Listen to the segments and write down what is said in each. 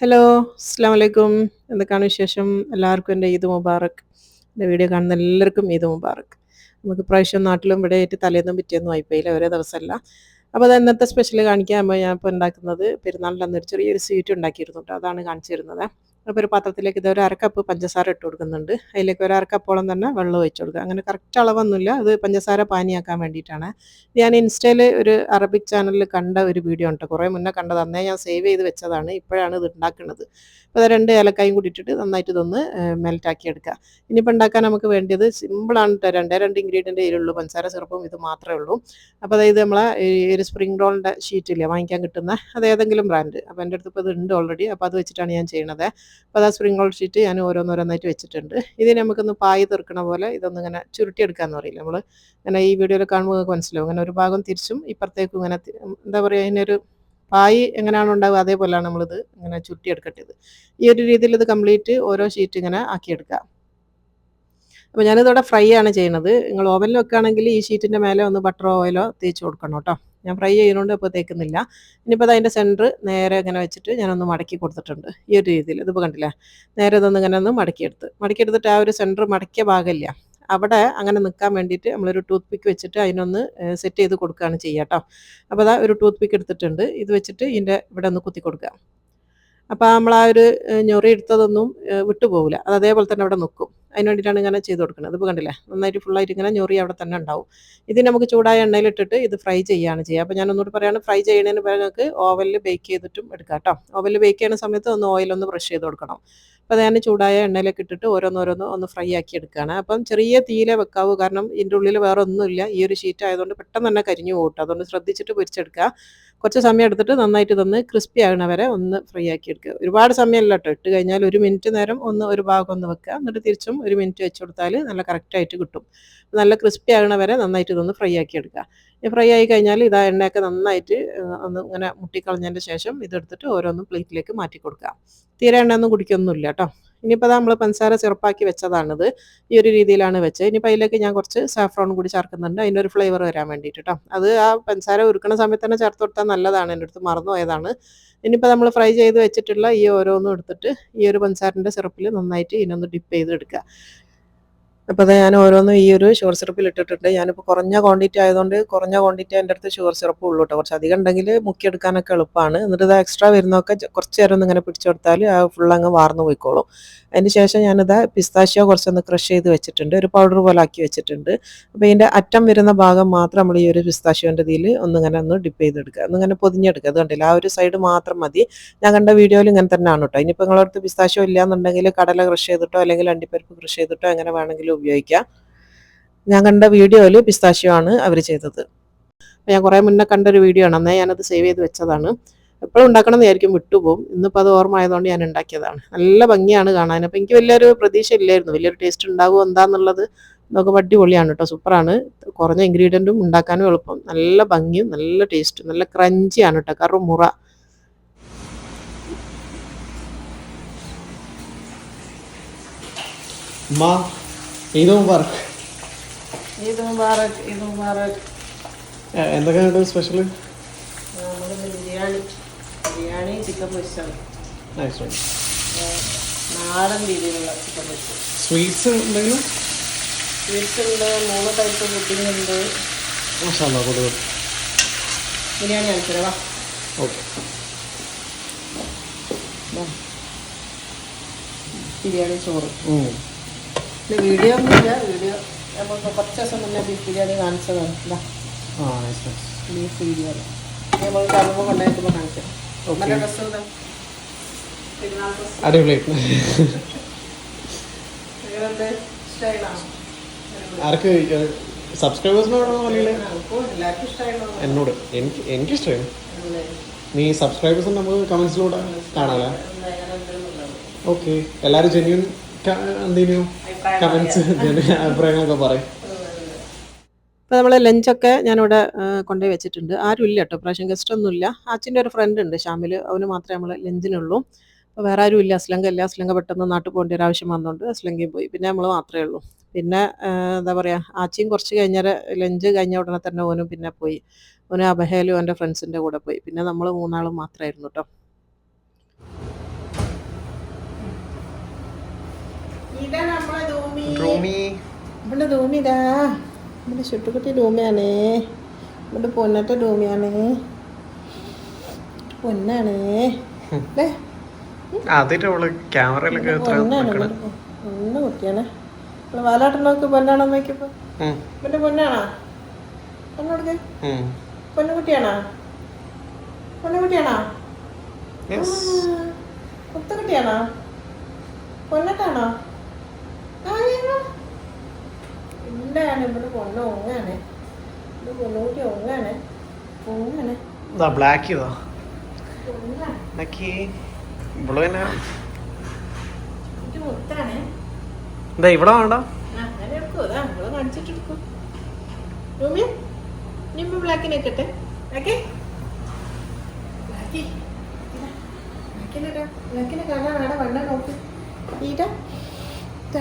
Hello, അസ്സലാമു അലൈക്കും. എന്തൊക്കെയാണ് വിശേഷം? എല്ലാവർക്കും എൻ്റെ ഈദ് മുബാറക്. എൻ്റെ വീഡിയോ കാണുന്ന എല്ലാവർക്കും ഈദ് മുബാറക്. നമുക്ക് ഇപ്രാവശ്യം നാട്ടിലും ഇവിടെയായിട്ട് തലേന്നും പിറ്റേന്നും ആയിപ്പോയില്ല, ഒരേ ദിവസമല്ല. അപ്പോൾ അത് ഇന്നത്തെ സ്പെഷ്യൽ കാണിക്കാൻ ഞാൻ ഇപ്പോൾ ഉണ്ടാക്കുന്നത് പെരുന്നാളിൻ്റെ അന്ന് ഒരു ചെറിയൊരു സ്വീറ്റ് ഉണ്ടാക്കിയിരുന്നു കേട്ടോ. അതാണ് കാണിച്ചു തരുന്നത്. അപ്പോൾ ഒരു പാത്രത്തിലേക്ക് ഇത് ഒരു അരക്കപ്പ് പഞ്ചസാര ഇട്ട് കൊടുക്കുന്നുണ്ട്. അതിലേക്ക് ഒരു അരക്കപ്പോളം തന്നെ വെള്ളം ഒഴിച്ച് കൊടുക്കുക. അങ്ങനെ കറക്റ്റ് അളവൊന്നുമില്ല, അത് പഞ്ചസാര പാനിയാക്കാൻ വേണ്ടിയിട്ടാണ്. ഞാൻ ഇൻസ്റ്റയിൽ ഒരു അറബിക് ചാനലിൽ കണ്ട ഒരു വീഡിയോ ഉണ്ട്. കുറേ മുന്നേ കണ്ടത്, അന്നേ ഞാൻ സേവ് ചെയ്ത് വെച്ചതാണ്. ഇപ്പോഴാണ് ഇത് ഉണ്ടാക്കുന്നത്. അപ്പോൾ അത് 2 ഏലക്കായും കൂടി ഇട്ടിട്ട് നന്നായിട്ട് ഇതൊന്ന് മെൽറ്റാക്കി എടുക്കുക. ഇനിയിപ്പോൾ ഉണ്ടാക്കാൻ നമുക്ക് വേണ്ടിയത് സിമ്പിളാണ് കേട്ടോ. 2 ഇൻഗ്രീഡിയൻ്റ് ഇതിലുള്ളൂ, പഞ്ചസാര സിറപ്പും ഇത് മാത്രമേ ഉള്ളൂ. അപ്പോൾ അതായത് നമ്മളെ ഈ ഒരു സ്പ്രിംഗ് റോളിൻ്റെ ഷീറ്റില്ലേ വാങ്ങിക്കാൻ കിട്ടുന്ന, അത് ഏതെങ്കിലും ബ്രാൻഡ്. അപ്പോൾ എൻ്റെ അടുത്ത് ഇപ്പോൾ ഇത് ഉണ്ട് ഓൾറെഡി. അപ്പോൾ അത് വെച്ചിട്ടാണ് ഞാൻ ചെയ്യണത്. അപ്പോൾ അത് സ്പ്രിംഗ് റോൾ ഷീറ്റ് ഞാൻ ഓരോന്നോരോന്നായിട്ട് വെച്ചിട്ടുണ്ട്. ഇതിന് നമുക്കൊന്ന് പായി തീർക്കണ പോലെ ഇതൊന്ന് ഇങ്ങനെ ചുരുട്ടിയെടുക്കാമെന്ന് പറയില്ല നമ്മൾ, ഇങ്ങനെ ഈ വീഡിയോയിൽ കാണുമ്പോൾ നിങ്ങൾക്ക് മനസ്സിലാവും. അങ്ങനെ ഒരു ഭാഗം തിരിച്ചും ഇപ്പുറത്തേക്കും ഇങ്ങനെ എന്താ പറയുക, അതിനൊരു പായ് എങ്ങനെയാണോ ഉണ്ടാവുക അതേപോലെയാണ് നമ്മളിത് ഇങ്ങനെ ചുരുട്ടിയെടുക്കേണ്ടത്. ഈ ഒരു രീതിയിൽ ഇത് കംപ്ലീറ്റ് ഓരോ ഷീറ്റ് ഇങ്ങനെ ആക്കിയെടുക്കുക. അപ്പോൾ ഞാനിതോടെ ഫ്രൈ ആണ് ചെയ്യുന്നത്. നിങ്ങൾ ഓവനിൽ വെക്കുകയാണെങ്കിൽ ഈ ഷീറ്റിൻ്റെ മേലെ ഒന്ന് ബട്ടറോ ഓയിലോ തേച്ച് കൊടുക്കണം കേട്ടോ. ഞാൻ ഫ്രൈ ചെയ്യുന്നതുകൊണ്ട് ഇപ്പോൾ തേക്കുന്നില്ല. ഇനിയിപ്പോൾ അതിൻ്റെ സെൻറ്റർ നേരെ ഇങ്ങനെ വെച്ചിട്ട് ഞാനൊന്ന് മടക്കി കൊടുത്തിട്ടുണ്ട്. ഈ ഒരു രീതിയിൽ ഇതിപ്പോൾ കണ്ടില്ലേ, നേരെ ഇതൊന്ന് ഇങ്ങനെ ഒന്ന് മടക്കിയെടുത്തിട്ട് ആ ഒരു സെൻറ്റർ മടക്കിയ ഭാഗമില്ല, അവിടെ അങ്ങനെ നിൽക്കാൻ വേണ്ടിയിട്ട് നമ്മളൊരു ടൂത്ത് പിക്ക് വെച്ചിട്ട് അതിനൊന്ന് സെറ്റ് ചെയ്ത് കൊടുക്കുകയാണ് ചെയ്യുക കേട്ടോ. അപ്പോൾ അതാ ഒരു ടൂത്ത് പിക്ക് എടുത്തിട്ടുണ്ട്. ഇത് വെച്ചിട്ട് ഇതിൻ്റെ ഇവിടെ ഒന്ന് കുത്തി കൊടുക്കുക. അപ്പോൾ നമ്മൾ ആ ഒരു ഞൊറി എടുത്തതൊന്നും വിട്ടുപോകില്ല, അത് അതേപോലെ തന്നെ അവിടെ നിൽക്കും. അതിന് വേണ്ടിയിട്ടാണ് ഇങ്ങനെ ചെയ്ത് കൊടുക്കുന്നത്. ഇപ്പോൾ കണ്ടില്ലേ, നന്നായിട്ട് ഫുള്ളായിട്ട് ഇങ്ങനെ ഞൊറി അവിടെ തന്നെ ഉണ്ടാവും. ഇത് നമുക്ക് ചൂടായ എണ്ണയിലിട്ടിട്ട് ഇത് ഫ്രൈ ചെയ്യുകയാണ് ചെയ്യുക. അപ്പോൾ ഞാൻ ഒന്നുകൂടി പറയുകയാണ്, ഫ്രൈ ചെയ്യുന്നതിന് പകരം നിങ്ങൾക്ക് ഓവനിൽ ബേക്ക് ചെയ്തിട്ടും എടുക്കാം കേട്ടോ. ഓവനിൽ ബേക്ക് ചെയ്യുന്ന സമയത്ത് ഒന്ന് ഓയിലൊന്ന് ബ്രഷ് ചെയ്ത് കൊടുക്കണം. അപ്പോൾ ഞാൻ ചൂടായ എണ്ണയിലേക്ക് ഇട്ടിട്ട് ഓരോന്നോരോന്ന് ഒന്ന് ഫ്രൈ ആക്കി എടുക്കുകയാണ്. അപ്പം ചെറിയ തീയിലേ വെക്കാവൂ, കാരണം ഇതിൻ്റെ ഉള്ളിൽ വേറെ ഒന്നുമില്ല. ഈ ഒരു ഷീറ്റ് ആയതുകൊണ്ട് പെട്ടെന്ന് തന്നെ കരിഞ്ഞു പോകും. അതുകൊണ്ട് ശ്രദ്ധിച്ചിട്ട് പൊരിച്ചെടുക്കുക. കുറച്ച് സമയം എടുത്തിട്ട് നന്നായിട്ട് ഇതൊന്ന് ക്രിസ്പി ആകണ വരെ ഒന്ന് ഫ്രൈ ആക്കി എടുക്കുക. ഒരുപാട് സമയമല്ല കേട്ടോ, ഇട്ട് കഴിഞ്ഞാൽ 1 മിനിറ്റ് നേരം ഒരു ഭാഗം ഒന്ന് വെക്കുക. എന്നിട്ട് തിരിച്ചും 1 മിനിറ്റ് വെച്ച് കൊടുത്താൽ നല്ല കറക്റ്റായിട്ട് കിട്ടും. നല്ല ക്രിസ്പി ആകണ വരെ നന്നായിട്ട് ഇതൊന്ന് ഫ്രൈ ആക്കി എടുക്കുക. ഈ ഫ്രൈ ആയി കഴിഞ്ഞാൽ ഇതാ എണ്ണയൊക്കെ നന്നായിട്ട് ഒന്ന് ഇങ്ങനെ മുട്ടിക്കളഞ്ഞതിൻ്റെ ശേഷം ഇതെടുത്തിട്ട് ഓരോന്നും പ്ലേറ്റിലേക്ക് മാറ്റി കൊടുക്കുക. തീരെ എണ്ണയൊന്നും കുടിക്കൊന്നുമില്ല കേട്ടോ. ഇനിയിപ്പോൾ നമ്മൾ പഞ്ചസാര സിറപ്പാക്കി വെച്ചതാണിത്. ഈ ഒരു രീതിയിലാണ് വെച്ചത്. ഇനിയിപ്പോൾ അതിലേക്ക് ഞാൻ കുറച്ച് സാഫ്രോൺ കൂടി ചേർക്കുന്നുണ്ട്, അതിൻ്റെ ഒരു ഫ്ലേവർ വരാൻ വേണ്ടിയിട്ട് കേട്ടോ. അത് ആ പഞ്ചസാര ഉരുക്കണ സമയത്ത് തന്നെ ചേർത്ത് കൊടുത്താൽ നല്ലതാണ്. എൻ്റെ അടുത്ത് മറന്നു പോയതാണ്. ഇനിയിപ്പോൾ നമ്മൾ ഫ്രൈ ചെയ്ത് വെച്ചിട്ടുള്ള ഈ ഓരോന്നും എടുത്തിട്ട് ഈ ഒരു പഞ്ചസാരൻ്റെ സിറപ്പിൽ നന്നായിട്ട് ഇതിനൊന്ന് ഡിപ്പ് ചെയ്ത് എടുക്കുക. അപ്പോൾ അത് ഞാൻ ഓരോന്നും ഈ ഒരു ഷുഗർ സിറപ്പിൽ ഇട്ടിട്ടുണ്ട്. ഞാനിപ്പോൾ കുറഞ്ഞ ക്വാണ്ടിറ്റി ആയതുകൊണ്ട് കുറഞ്ഞ ക്വാണ്ടിറ്റി എൻ്റെ അടുത്ത് ഷുഗർ സിറപ്പ് ഉള്ളൂ കേട്ടോ. കുറച്ച് അധികം ഉണ്ടെങ്കിൽ മുക്കിയെടുക്കാനൊക്കെ എളുപ്പമാണ്. എന്നിട്ട് ഇത് എക്സ്ട്രാ വരുന്നതൊക്കെ കുറച്ച് നേരം ഒന്ന് ഇങ്ങനെ പിടിച്ചു കൊടുത്താൽ ആ ഫുള്ളങ്ങ് വാർന്നു പോയിക്കോളും. അതിന് ശേഷം ഞാനിത് പിസ്താഷ്യോ കുറച്ചൊന്ന് ക്രഷ് ചെയ്ത് വെച്ചിട്ടുണ്ട്, ഒരു പൗഡർ പോലെ ആക്കി വെച്ചിട്ടുണ്ട്. അപ്പോൾ ഇതിൻ്റെ അറ്റം വരുന്ന ഭാഗം മാത്രം നമ്മൾ ഈ ഒരു പിസ്താഷ്യോൻ്റെ ഇതിൽ ഒന്നിങ്ങനെ ഒന്ന് ഡിപ്പ് ചെയ്തെടുക്കുക, ഒന്നിങ്ങനെ പൊതിഞ്ഞെടുക്കുക. അത് കണ്ടില്ല, ആ ഒരു സൈഡ് മാത്രം മതി. ഞാൻ കണ്ട വീഡിയോയിൽ ഇങ്ങനെ തന്നെയാണ് കേട്ടോ. ഇനിയിപ്പോൾ നിങ്ങളടുത്ത് പിസ്താഷ്യോ ഇല്ലയെന്നുണ്ടെങ്കിൽ കടല ക്രഷ് ചെയ്തിട്ടോ അല്ലെങ്കിൽ അണ്ടിപ്പരിപ്പ് ക്രഷ് ചെയ്തിട്ടോ എങ്ങനെ വേണമെങ്കിലും ഉപയോഗിക്കാം. ഞാൻ കണ്ട വീഡിയോയിൽ പിസ്താഷ്യോ ആണ് അവർ ചെയ്തത്. ഞാൻ കുറേ മുന്നേ കണ്ടൊരു വീഡിയോ ആണ്, അന്നേ ഞാനത് സേവ് ചെയ്ത് വെച്ചതാണ്. എപ്പോഴും ഉണ്ടാക്കണം എന്ന് വിചാരിക്കും, വിട്ടുപോകും. ഇന്നിപ്പോൾ അത് ഓർമ്മ ആയതുകൊണ്ട് ഞാൻ ഉണ്ടാക്കിയതാണ്. നല്ല ഭംഗിയാണ് കാണാൻ. അപ്പോൾ എനിക്ക് വലിയൊരു പ്രതീക്ഷ ഇല്ലായിരുന്നു, വലിയൊരു ടേസ്റ്റ് ഉണ്ടാകുമോ എന്താണെന്നുള്ളത്. നോക്കുമ്പോൾ അടിപൊളിയാണ് കേട്ടോ, സൂപ്പറാണ്. കുറഞ്ഞ ഇൻഗ്രീഡിയൻറ്റും ഉണ്ടാക്കാനും എളുപ്പം, നല്ല ഭംഗിയും നല്ല ടേസ്റ്റും, നല്ല ക്രഞ്ചിയാണ് കേട്ടോ, കറുമുറ. ഈദ് മുബാറക്. ഈദ് മുബാറക്, ഈദ് മുബാറക്. എന്തൊക്കെയാണ് സ്പെഷ്യൽ? ബിരിയാണി ചിക്കൻ പൊരിച്ചത്, നൈസ്. നാടൻ രീതിയിലുള്ള ചിക്കൻ പൊരിച്ചത്. സ്വീറ്റ്സ് എന്തെങ്കിലും? സ്വീറ്റ്സ് ഉണ്ട്, 3 ടൈപ്പ് പുഡിംഗ് ഉണ്ട്. മാഷാഅല്ലാ, കൊടുക്കും. ബിരിയാണി അയച്ചതാ. ഓക്കെ. ബിരിയാണി ചോറ്. വീഡിയോ ഒന്നുമില്ല, വീഡിയോ നമുക്ക് കുറച്ച് ദിവസം മുന്നേ ബീഫ് ബിരിയാണി കാണിച്ചതാണ്. ഇതാ ബീഫ് ബിരിയാണി നമ്മൾ കറുമ്പ് കൊണ്ടുപോയപ്പോൾ കാണിച്ചത്. നല്ല ഡ്രസ്സുണ്ട്, പെരുന്നാൾ ഡ്രസ്സ്. അടിപൊളി. ഇഷ്ടമായിട്ടാണ് ആർക്ക്? സബ്സ്ക്രൈബേഴ്സിനോടാണോ അല്ലെങ്കിൽ എല്ലാവർക്കും ഇഷ്ടമായിട്ടോ? എന്നോട്? എനിക്കിഷ്ടമായി. നീ സബ്സ്ക്രൈബേഴ്സ് നമുക്ക് കമൻസിലൂടെ കാണാമല്ലേ? ഓക്കെ. എല്ലാവരും ജെന്യൂൻ എന്തെങ്കിലും കമൻസ് അഭിപ്രായങ്ങളൊക്കെ പറയും. ഇപ്പോൾ നമ്മൾ ലഞ്ചൊക്കെ ഞാനിവിടെ കൊണ്ടുപോയി വെച്ചിട്ടുണ്ട്. ആരും ഇല്ല കേട്ടോ, പ്രാവശ്യം ഗസ്റ്റൊന്നുമില്ല. അച്ഛൻ്റെ ഒരു ഫ്രണ്ട് ഉണ്ട് ഷാമിൽ, അവന് മാത്രമേ നമ്മൾ ലഞ്ചിനുള്ളൂ. അപ്പോൾ വേറെ ആരും ഇല്ല. അസ്ലങ്ക ഇല്ല. അസ്ലങ്ക പെട്ടെന്ന് നാട്ടിൽ പോകേണ്ട ഒരു ആവശ്യം വന്നുകൊണ്ട് അസ്ലങ്കയും പോയി. പിന്നെ നമ്മൾ മാത്രമേ ഉള്ളൂ. പിന്നെ എന്താ പറയുക, ആച്ചിയും കുറച്ച് കഴിഞ്ഞാൽ ലഞ്ച് കഴിഞ്ഞ ഉടനെ തന്നെ ഓനും പിന്നെ പോയി. ഓന് അബഹയിലും എൻ്റെ ഫ്രണ്ട്സിൻ്റെ കൂടെ പോയി. പിന്നെ നമ്മൾ 3 ആളും മാത്രമായിരുന്നു കേട്ടോ. റൂമി ഇവിടെ റൂമിതാ, ഇവിടെ ചുട്ടുകുട്ടി റൂമിയാണേ, ഇവിടെ പൊന്നത്തെ റൂമിയാണേ, പൊന്നാണേ. അതിന്റെ അവള് ക്യാമറയിലൊക്കെ പൊന്ന കുട്ടിയാണ്. വാലാട്ടം നോക്ക്, പൊന്നാണോ നോക്കിയപ്പോ പിന്നെ പൊന്നാണോ? പൊന്നോടുക്ക് പൊന്നുകുട്ടിയാണോ? പൊന്നുകുട്ടിയാണോ? കുത്തക്കുട്ടിയാണോ? പൊന്നട്ടാണോ? ഇല്ലാണ് ഇവിടെ പൊണ്ണ ഒങ്ങാണ്, ഇത് പൊന്നുകുട്ടി ഒങ്ങാണ്, ഒങ്ങാണ് ബ്ലാക്ക് ചെയ്തോ മുത്താണ്. എന്താ ഇവിടെ വേണ്ട അങ്ങനെ എടുക്കും, അതാ നമ്മളെ കാണിച്ചിട്ടെടുക്കും. റൂമി ഇനിയിപ്പോ ബ്ലാക്കിനെ വെക്കട്ടെ. ബ്ലാക്കിനെ കാണാൻ ആടെ വണ്ണ നോക്ക്. ഈട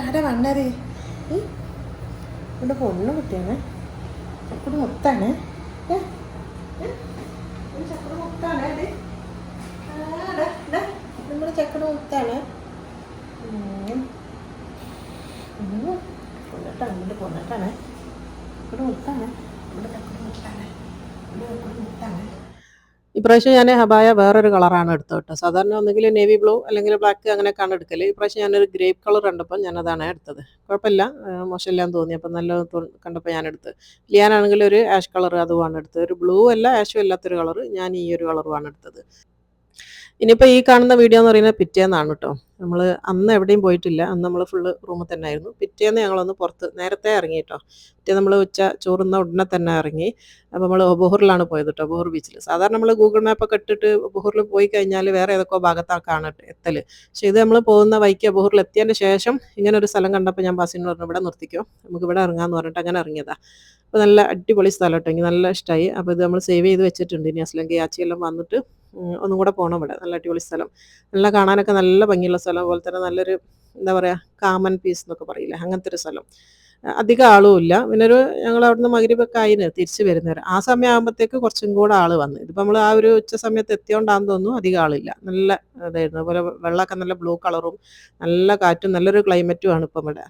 ആടെ വണ്ണത് ഇവിടെ പൊണ്ണു കുട്ടിയാണ്, ചക്കുട് മുത്താണ്, ചക്കുട് മുത്താണ്. അത് നമ്മുടെ ചക്കുട് മുത്താണ്. പൊന്നിട്ടാണ്, ഇവിടെ പൊന്നിട്ടാണ്, ഇവിടെ മുത്താണ്, ഇവിടെ ചക്കുട് മുത്താണ്, ഇവിടെ ചക്കുട് മുത്താണ്. ഇപ്രാവശ്യം ഞാൻ ഹബായ വേറൊരു കളറാണ് എടുത്തത് കേട്ടോ. സാധാരണ ഒന്നുകിൽ നേവി ബ്ലൂ അല്ലെങ്കിൽ ബ്ലാക്ക് അങ്ങനെയൊക്കെയാണ് എടുക്കൽ. ഇപ്രാവശ്യം ഞാനൊരു ഗ്രേപ്പ് കളർ കണ്ടപ്പോൾ ഞാനതാണ് എടുത്തത്. കുഴപ്പമില്ല, മോശമില്ലാന്ന് തോന്നി. അപ്പം നല്ല കണ്ടപ്പോൾ ഞാനെടുത്ത്. ലിയാനാണെങ്കിൽ ഒരു ആഷ് കളർ അതുമാണ് എടുത്തത്. ഒരു ബ്ലൂ അല്ല ആഷും അല്ലാത്തൊരു കളർ, ഞാൻ ഈ ഒരു കളറുമാണ് എടുത്തത്. ഇനിയിപ്പോൾ ഈ കാണുന്ന വീഡിയോ എന്ന് പറയുന്നത് പിറ്റേന്നാണ് കേട്ടോ. നമ്മൾ അന്ന് എവിടെയും പോയിട്ടില്ല, അന്ന് നമ്മൾ ഫുള്ള് റൂമിൽ തന്നെ ആയിരുന്നു. പിറ്റേന്ന് ഞങ്ങളൊന്ന് പുറത്ത് നേരത്തെ ഇറങ്ങി കേട്ടോ. പിറ്റേ നമ്മൾ ഉച്ച ചോറുന്ന ഉടനെ തന്നെ ഇറങ്ങി. അപ്പോൾ നമ്മൾ ഒബഹൂറിലാണ് പോയത് കേട്ടോ, ഒബഹൂർ ബീച്ചിൽ. സാധാരണ നമ്മൾ ഗൂഗിൾ മാപ്പൊക്കെ ഇട്ടിട്ട് ഒബഹൂറിൽ പോയി കഴിഞ്ഞാൽ വേറെ ഏതൊക്കെ ഭാഗത്താക്കാണ് എത്തൽ. പക്ഷേ ഇത് നമ്മൾ പോകുന്ന വഴിക്ക് ഒബഹൂറിൽ എത്തിയതിന് ശേഷം ഇങ്ങനെ ഒരു സ്ഥലം കണ്ടപ്പോൾ ഞാൻ ബസ്സിന് പറഞ്ഞു ഇവിടെ നിർത്തിക്കോ, നമുക്ക് ഇവിടെ ഇറങ്ങാമെന്ന് പറഞ്ഞിട്ട് അങ്ങനെ ഇറങ്ങിയതാണ്. അപ്പോൾ നല്ല അടിപൊളി സ്ഥലം കേട്ടോ, എനിക്ക് നല്ല ഇഷ്ടമായി. അപ്പോൾ ഇത് നമ്മൾ സേവ് ചെയ്ത് വെച്ചിട്ടുണ്ട്. ഇനി അസ്ലങ്കി ആച്ചിയെല്ലാം വന്നിട്ട് ഒന്നും കൂടെ പോകണം. ഇവിടെ നല്ല അടിപൊളി സ്ഥലം, നല്ല കാണാനൊക്കെ നല്ല ഭംഗിയുള്ള സ്ഥലം, അതുപോലെ തന്നെ നല്ലൊരു എന്താ പറയുക കാമൻ പീസ് എന്നൊക്കെ പറയില്ലേ, അങ്ങനത്തെ ഒരു സ്ഥലം. അധികം ആളും ഇല്ല. പിന്നെ ഞങ്ങൾ അവിടുന്ന് മഗ്‌രിബൊക്കെ ആയിന് തിരിച്ച് വരുന്നവരെ. ആ സമയം ആകുമ്പോഴത്തേക്ക് കുറച്ചും കൂടെ ആൾ വന്നു. ഇതിപ്പോൾ നമ്മൾ ആ ഒരു ഉച്ച സമയത്ത് എത്തിയോണ്ടാന്ന് തോന്നുന്നു അധികം ആളില്ല. നല്ല ഇതായിരുന്നു. അതുപോലെ വെള്ളമൊക്കെ നല്ല ബ്ലൂ കളറും നല്ല കാറ്റും നല്ലൊരു ക്ലൈമറ്റും ആണ് ഇപ്പം ഇവിടെ.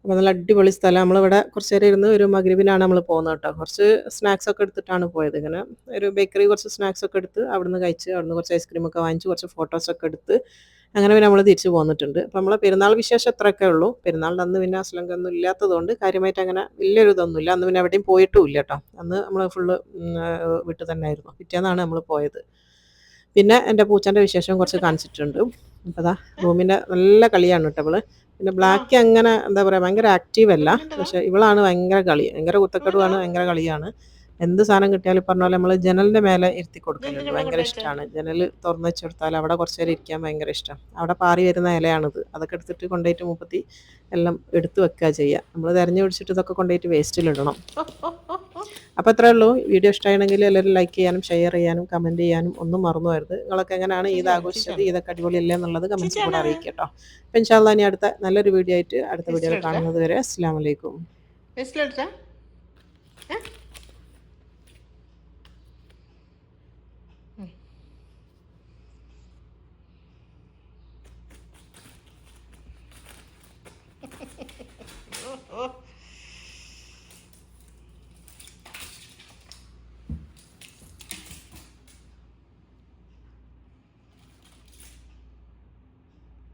അപ്പോൾ നല്ല അടിപൊളി സ്ഥലം. നമ്മളിവിടെ കുറച്ച് നേരം ഇരുന്ന് ഒരു മഗ്‌രിബിനാണ് നമ്മൾ പോകുന്നത് കേട്ടോ. കുറച്ച് സ്നാക്സ് ഒക്കെ എടുത്തിട്ടാണ് പോയത്. ഇങ്ങനെ ഒരു ബേക്കറി കുറച്ച് സ്നാക്സ് ഒക്കെ എടുത്ത് അവിടുന്ന് കഴിച്ച്, അവിടുന്ന് കുറച്ച് ഐസ്ക്രീമൊക്കെ വാങ്ങിച്ച് കുറച്ച് ഫോട്ടോസൊക്കെ എടുത്ത് അങ്ങനെ പിന്നെ നമ്മൾ തിരിച്ച് പോന്നിട്ടുണ്ട്. അപ്പോൾ നമ്മളെ പെരുന്നാൾ വിശേഷം അത്രയൊക്കെ ഉള്ളൂ. പെരുന്നാളിൻ്റെ അന്ന് പിന്നെ അസ്ലങ്കൊന്നും ഇല്ലാത്തതുകൊണ്ട് കാര്യമായിട്ട് അങ്ങനെ വലിയൊരു ഇതൊന്നുമില്ല. അന്ന് പിന്നെ എവിടെയും പോയിട്ടും ഇല്ല കേട്ടോ. അന്ന് നമ്മൾ ഫുള്ള് വീട്ടിൽ തന്നെ ആയിരുന്നു. പിറ്റേന്നാണ് നമ്മൾ പോയത്. പിന്നെ എൻ്റെ പൂച്ചൻ്റെ വിശേഷം കുറച്ച് കാണിച്ചിട്ടുണ്ട്. അപ്പോൾ അതാ റൂമിൻ്റെ നല്ല കളിയാണ് കേട്ടോ അവള്. പിന്നെ ബ്ലാക്ക് അങ്ങനെ എന്താ പറയുക ഭയങ്കര ആക്റ്റീവ് അല്ല, പക്ഷെ ഇവളാണ് ഭയങ്കര കളി, ഭയങ്കര കുത്തക്കെടുവാണ്, ഭയങ്കര കളിയാണ്. എന്ത് സാധനം കിട്ടിയാലും പറഞ്ഞ പോലെ നമ്മൾ ജനലിൻ്റെ മേലെ ഇരുത്തി കൊടുക്കലുണ്ട്. ഭയങ്കര ഇഷ്ടമാണ്. ജനൽ തുറന്ന് വെച്ച് കൊടുത്താൽ അവിടെ കുറച്ച് നേരം ഇരിക്കാൻ ഭയങ്കര ഇഷ്ടം. അവിടെ പാറി വരുന്ന ഇലയാണിത്. അതൊക്കെ എടുത്തിട്ട് കൊണ്ടുപോയിട്ട് മുപ്പത്തി എല്ലാം എടുത്ത് വെക്കുക ചെയ്യുക. നമ്മൾ തിരഞ്ഞു പിടിച്ചിട്ട് ഇതൊക്കെ കൊണ്ടുപോയിട്ട് വേസ്റ്റിലിടണം. അപ്പോൾ അത്രേ ഉള്ളൂ. വീഡിയോ ഇഷ്ടമാണെങ്കിൽ എല്ലാവരും ലൈക്ക് ചെയ്യാനും ഷെയർ ചെയ്യാനും കമൻറ്റ് ചെയ്യാനും ഒന്നും മറന്നു വരുത്. നിങ്ങളൊക്കെ എങ്ങനെയാണ് ഈദ് ആഘോഷിച്ചത്, ഇതൊക്കെ അടിപൊളിയല്ലേ എന്നുള്ളത് കമൻറ്റ്സ് കൂടെ അറിയിക്കുക കേട്ടോ. അപ്പോൾ ഇൻഷാ അല്ലാഹ് ഇനി അടുത്ത നല്ലൊരു വീഡിയോ ആയിട്ട് അടുത്ത വീഡിയോയിൽ കാണുന്നത് വരെ അസ്സലാമു അലൈക്കും.